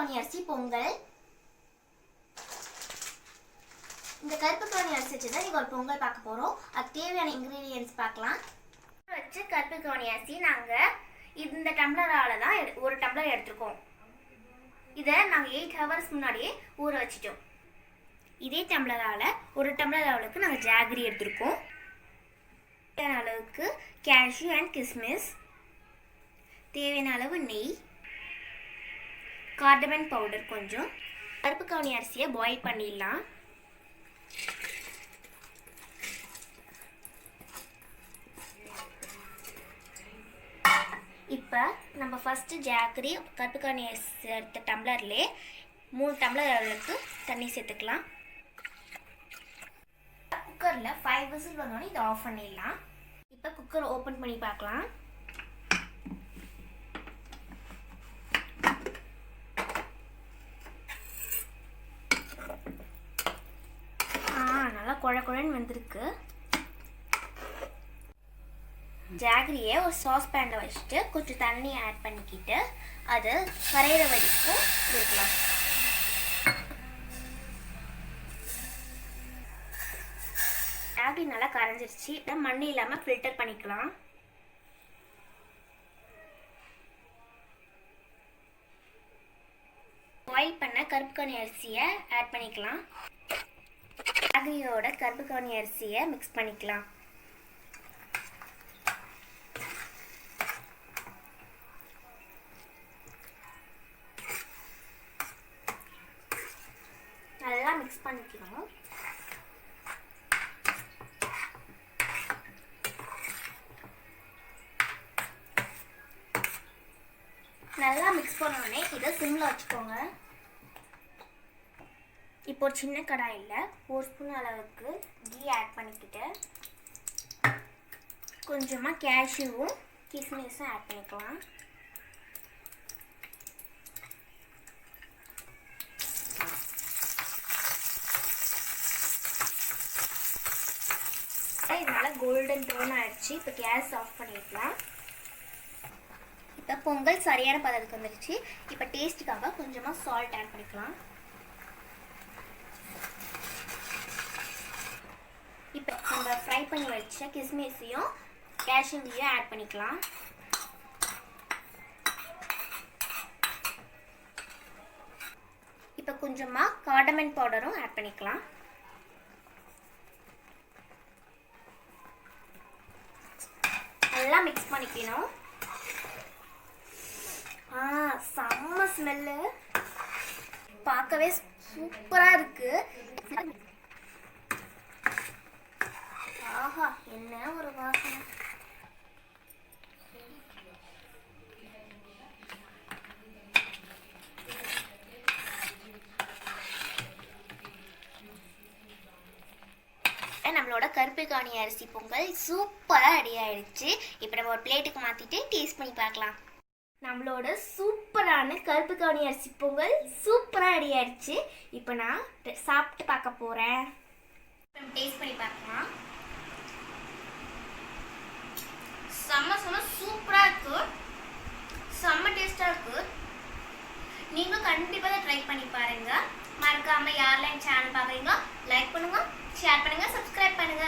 கவுனி அரிசி பொங்கல். இந்த கருப்பு கவுனி அரிசி வச்சு தான் நீங்கள் ஒரு பொங்கல் பார்க்க போகிறோம். அதுக்கு தேவையான இன்க்ரீடியன்ட்ஸ் பார்க்கலாம். வச்சு கருப்பு கவுனி அரிசி நாங்கள் இந்த டம்ளரால் தான் 1 டம்ளர் எடுத்துருக்கோம். இதை நாங்கள் 8 ஹவர்ஸ் முன்னாடியே ஊற வச்சிட்டோம். இதே டம்ளரால் 1 டம்ளர் அளவுக்கு நாங்கள் ஜாகரி எடுத்துருக்கோம். தேவையான அளவுக்கு கேஷ்யூ அண்ட் கிஸ்மிஸ், தேவையான அளவு நெய், கார்டமன் பவுடர் கொஞ்சம். கருப்பு கவுனி அரிசியை பாயில் பண்ணிடலாம். இப்போ நம்ம ஃபஸ்ட்டு ஜாகரி கருப்பு கவுனி அரிசி எடுத்த டம்ளர்லேயே 3 டம்ளர் அளவுக்கு தண்ணி சேர்த்துக்கலாம். குக்கரில் 5 விசில் வந்தோடனே இதை ஆஃப் பண்ணிடலாம். இப்போ குக்கர் ஓப்பன் பண்ணி பார்க்கலாம். நல்லா குழன்னு வந்திருக்கு. ஜாகரியை ஒரு சாஸ் பேனில் வச்சுட்டு கொஞ்சம் தண்ணி ஆட் பண்ணிக்கிட்டு அது கரையிற வரைக்கும் இருக்கலாம். ஜாகரி நல்லா கரைஞ்சிருச்சு. இதை மண் இல்லாமல் ஃபில்டர் பண்ணிக்கலாம். பாயில் பண்ண கருப்பு கவுனி அரிசியை ஆட் பண்ணிக்கலாம். ஜாகரியோட கருப்பு கவுனி அரிசியை மிக்ஸ் பண்ணிக்கலாம். நல்லா மிக்ஸ் பண்ணிக்கணும். நல்லா மிக்ஸ் பண்ணோடனே இதை சிம்மில் வச்சுக்கோங்க. இப்போ ஒரு சின்ன கடாயில் 1 ஸ்பூன் அளவுக்கு கீ ஆட் பண்ணிக்கிட்டு கொஞ்சமாக கேஷ்யூவும் கிஸ்மிஸும் ஆட் பண்ணிக்கலாம். இதனால கோல்டன் ப்ரௌன் ஆயிடுச்சு. இப்போ கேஸ் ஆஃப் பண்ணிக்கலாம். இப்போ பொங்கல் சரியான பதத்துக்கு வந்துடுச்சு. இப்போ டேஸ்ட்டுக்காக கொஞ்சமாக சால்ட் ஆட் பண்ணிக்கலாம். இப்போ நம்ம ஃப்ரை பண்ணி வச்ச கிஸ்மிஸையும் கேஷ்யூவையும் ஆட் பண்ணிக்கலாம். இப்போ கொஞ்சமாக கார்டமன் பவுடரும் ஆட் பண்ணிக்கலாம். நல்லா மிக்ஸ் பண்ணிக்கணும். செம்ம ஸ்மெல்லு, பார்க்கவே சூப்பராக இருக்கு. ஆஹா, என்ன ஒரு வாசனை. நம்மளோட கருப்பு கவுனி அரிசி பொங்கல் சூப்பராக ரெடி ஆயிடுச்சு. இப்போ நம்ம ஒரு பிளேட்டுக்கு மாற்றிட்டு டேஸ்ட் பண்ணி பார்க்கலாம். நம்மளோட சூப்பரான கருப்பு கவுனி அரிசி பொங்கல் சூப்பராக ரெடி ஆயிடுச்சு. இப்போ நான் சாப்பிட்டு பார்க்க போகிறேன். நம்ம டேஸ்ட் பண்ணி பார்க்கலாம். செம்ம சூப்பராக இருக்கு. செம்ம டேஸ்டாக இருக்கு. நீங்களும் கண்டிப்பாக ட்ரை பண்ணி பாருங்க. மறக்காம யாரெல்லாம் சேனல் பார்க்குறீங்களோ லைக் பண்ணுங்க, ஷேர் பண்ணுங்க, சப்ஸ்கிரைப் பண்ணுங்க.